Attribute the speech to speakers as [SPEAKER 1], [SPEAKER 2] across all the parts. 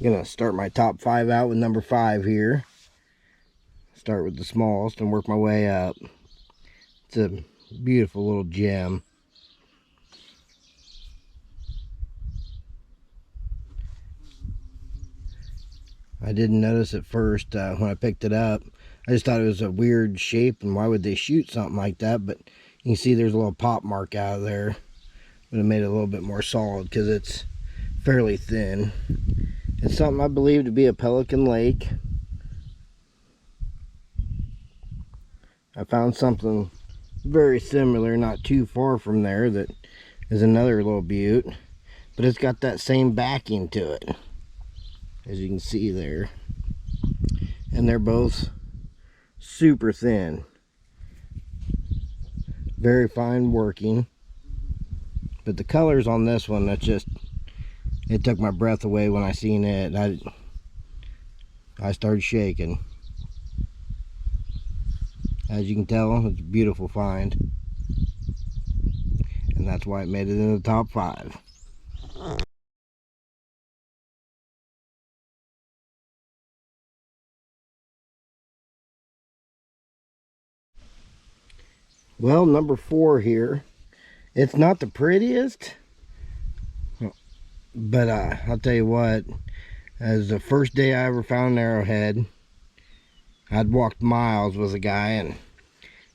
[SPEAKER 1] I'm gonna start my top 5 out with number 5 here. Start with the smallest and work my way up. It's a beautiful little gem. I didn't notice at first when I picked it up. I just thought it was a weird shape, and why would they shoot something like that? But you can see there's a little pop mark out of there. But it made it a little bit more solid because it's fairly thin. It's something I believe to be a Pelican Lake. I found something very similar not too far from there that is another little butte, but it's got that same backing to it, as you can see there. And they're both super thin, very fine working. But the colors on this one, it took my breath away when I seen it. I started shaking. As you can tell, it's a beautiful find, and that's why it made it in the top 5. Well, number 4 here. It's not the prettiest, but I'll tell you what, as the first day I ever found an arrowhead, I'd walked miles with a guy and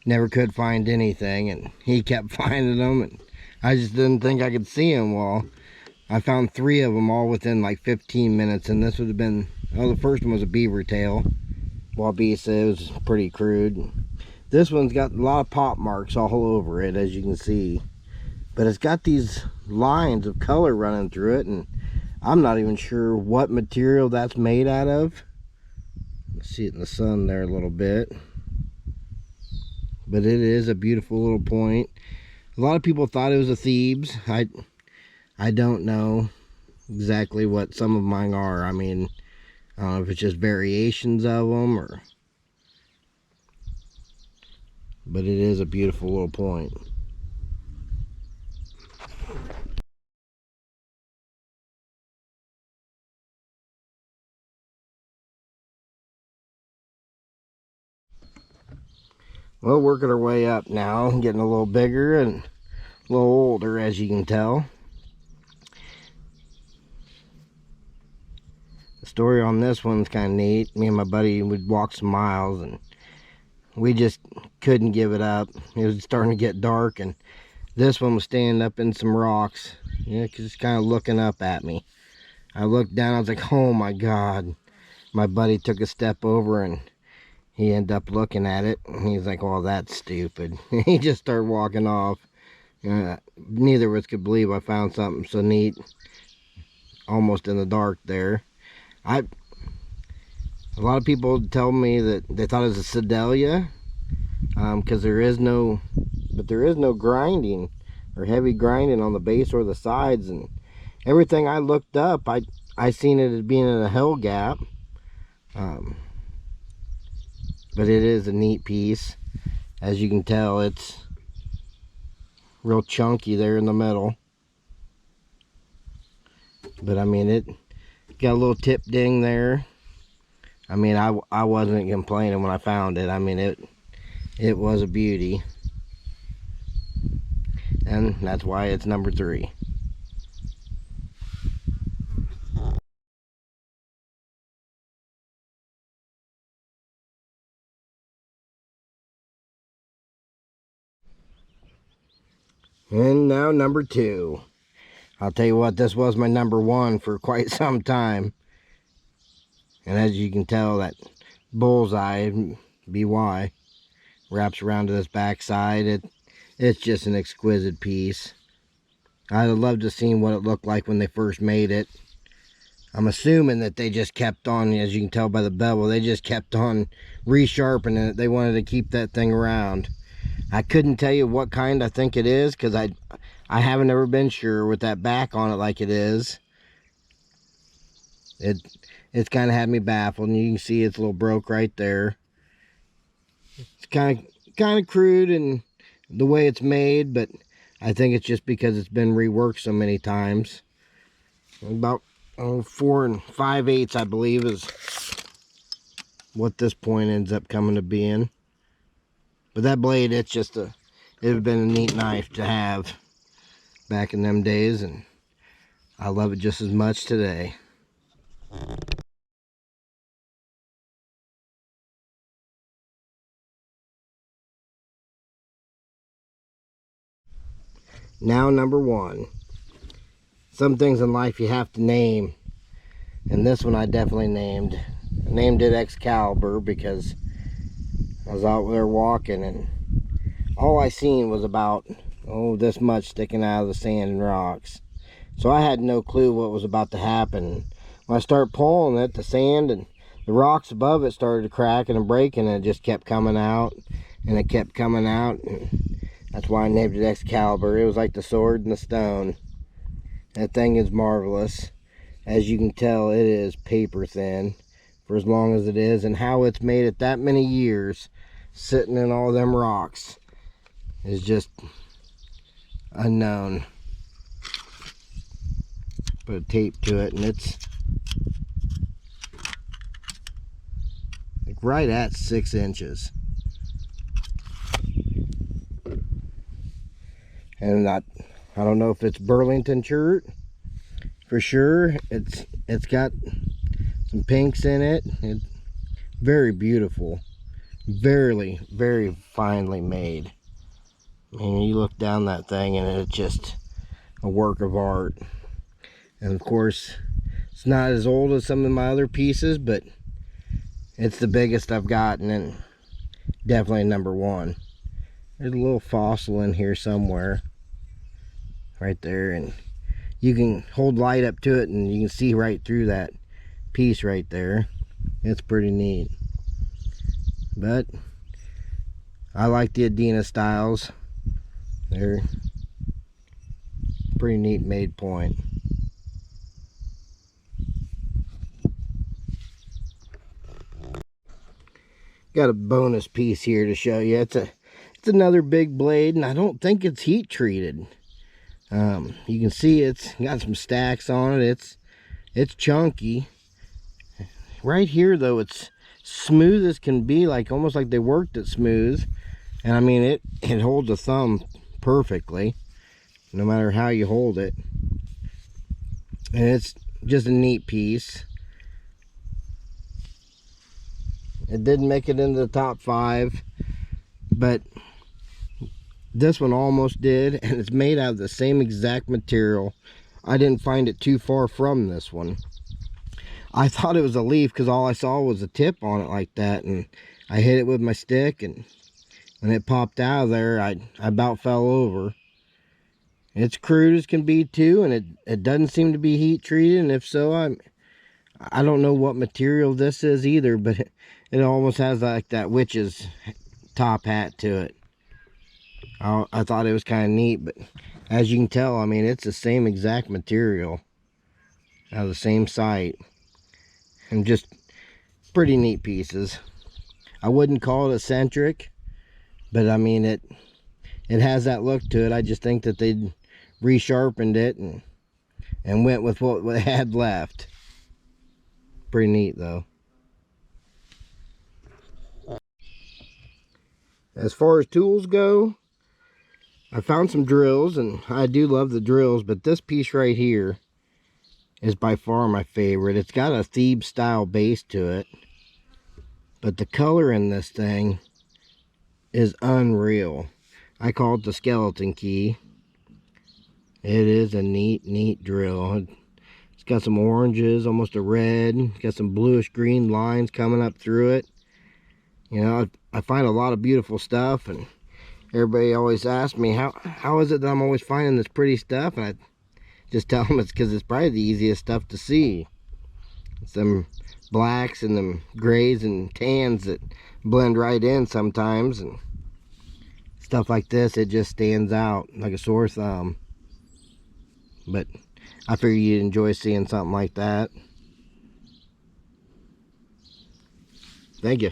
[SPEAKER 1] never could find anything, and he kept finding them, and I just didn't think I could see them. Well, I found 3 of them all within like 15 minutes, and this would have been, oh, the first one was a beaver tail. Wabi said it was pretty crude. This one's got a lot of pop marks all over it, as you can see, but it's got these lines of color running through it, and I'm not even sure what material that's made out of. See it in the sun there a little bit, but it is a beautiful little point. A lot of people thought it was a Thebes. I don't know exactly what some of mine are. I mean, I don't know if it's just variations of them, or, but it is a beautiful little point. Well, working our way up now, getting a little bigger and a little older, as you can tell. The story on this one's kind of neat. Me and my buddy would walk some miles, and we just couldn't give it up. It was starting to get dark, and this one was standing up in some rocks, just kind of looking up at me. I looked down, I was like, oh my God. My buddy took a step over, and he ended up looking at it, and he's like, oh, that's stupid. He just started walking off. Neither of us could believe I found something so neat almost in the dark there. A lot of people tell me that they thought it was a Sedalia, because there is no grinding or heavy grinding on the base or the sides, and everything I looked up, I seen it as being in a hell gap. But it is a neat piece. As you can tell, it's real chunky there in the middle. But I mean, it got a little tip ding there. I mean, I wasn't complaining when I found it. I mean, it was a beauty. And that's why it's number 3. And now number 2. I'll tell you what, this was my number 1 for quite some time. And as you can tell, that bullseye, BY, wraps around to this backside. It's just an exquisite piece. I'd have loved to have seen what it looked like when they first made it. I'm assuming that they just kept on, as you can tell by the bevel, they just kept on resharpening it. They wanted to keep that thing around. I couldn't tell you what kind I think it is, because I haven't ever been sure with that back on it like it is. It's kind of had me baffled, and you can see it's a little broke right there. It's kind of crude in the way it's made, but I think it's just because it's been reworked so many times. About 4 5/8, I believe, is what this point ends up coming to being. But that blade, it would have been a neat knife to have back in them days, and I love it just as much today. Now, number 1. Some things in life you have to name, and this one I definitely named. I named it Excalibur because I was out there walking and all I seen was about, this much sticking out of the sand and rocks. So I had no clue what was about to happen. When I started pulling it, the sand and the rocks above it started cracking and breaking, and it just kept coming out, and it kept coming out, and that's why I named it Excalibur. It was like the sword and the stone. That thing is marvelous. As you can tell, it is paper thin for as long as it is, and how it's made it that many years sitting in all them rocks is just unknown. Put a tape to it, and it's like right at 6 inches. And I don't know if it's Burlington shirt for sure. It's got some pinks in it. It's very beautiful, very, very finely made. I mean, you look down that thing and it's just a work of art. And of course, it's not as old as some of my other pieces, but it's the biggest I've gotten, and definitely number 1. There's a little fossil in here somewhere, right there, and you can hold light up to it and you can see right through that piece right there. It's pretty neat. But I like the Adena styles. They're pretty neat made point. Got a bonus piece here to show you. It's another big blade, and I don't think it's heat treated. You can see it's got some stacks on it. It's chunky. Right here though, it's smooth as can be, like almost like they worked it smooth. And I mean, it holds a thumb perfectly, no matter how you hold it. And it's just a neat piece. It didn't make it into the top 5, but this one almost did, and it's made out of the same exact material. I didn't find it too far from this one. I thought it was a leaf because all I saw was a tip on it like that, and I hit it with my stick, and when it popped out of there, I about fell over. It's crude as can be too, and it doesn't seem to be heat treated, and if so, I don't know what material this is either, but it almost has like that witch's top hat to it. I thought it was kind of neat, but as you can tell, I mean, it's the same exact material out of the same site, and just pretty neat pieces. I wouldn't call it eccentric, but I mean, it has that look to it. I just think that they'd resharpened it and went with what they had left. Pretty neat though. As far as tools go, I found some drills, and I do love the drills, but this piece right here is by far my favorite. It's got a Thebes style base to it, but the color in this thing is unreal. I call it the skeleton key. It is a neat drill. It's got some oranges, almost a red. It's got some bluish green lines coming up through it. You know, I find a lot of beautiful stuff, and everybody always asks me, how is it that I'm always finding this pretty stuff? And I just tell them it's because it's probably the easiest stuff to see. It's them blacks and them grays and tans that blend right in sometimes, and stuff like this, it just stands out like a sore thumb. But I figure you'd enjoy seeing something like that. Thank you.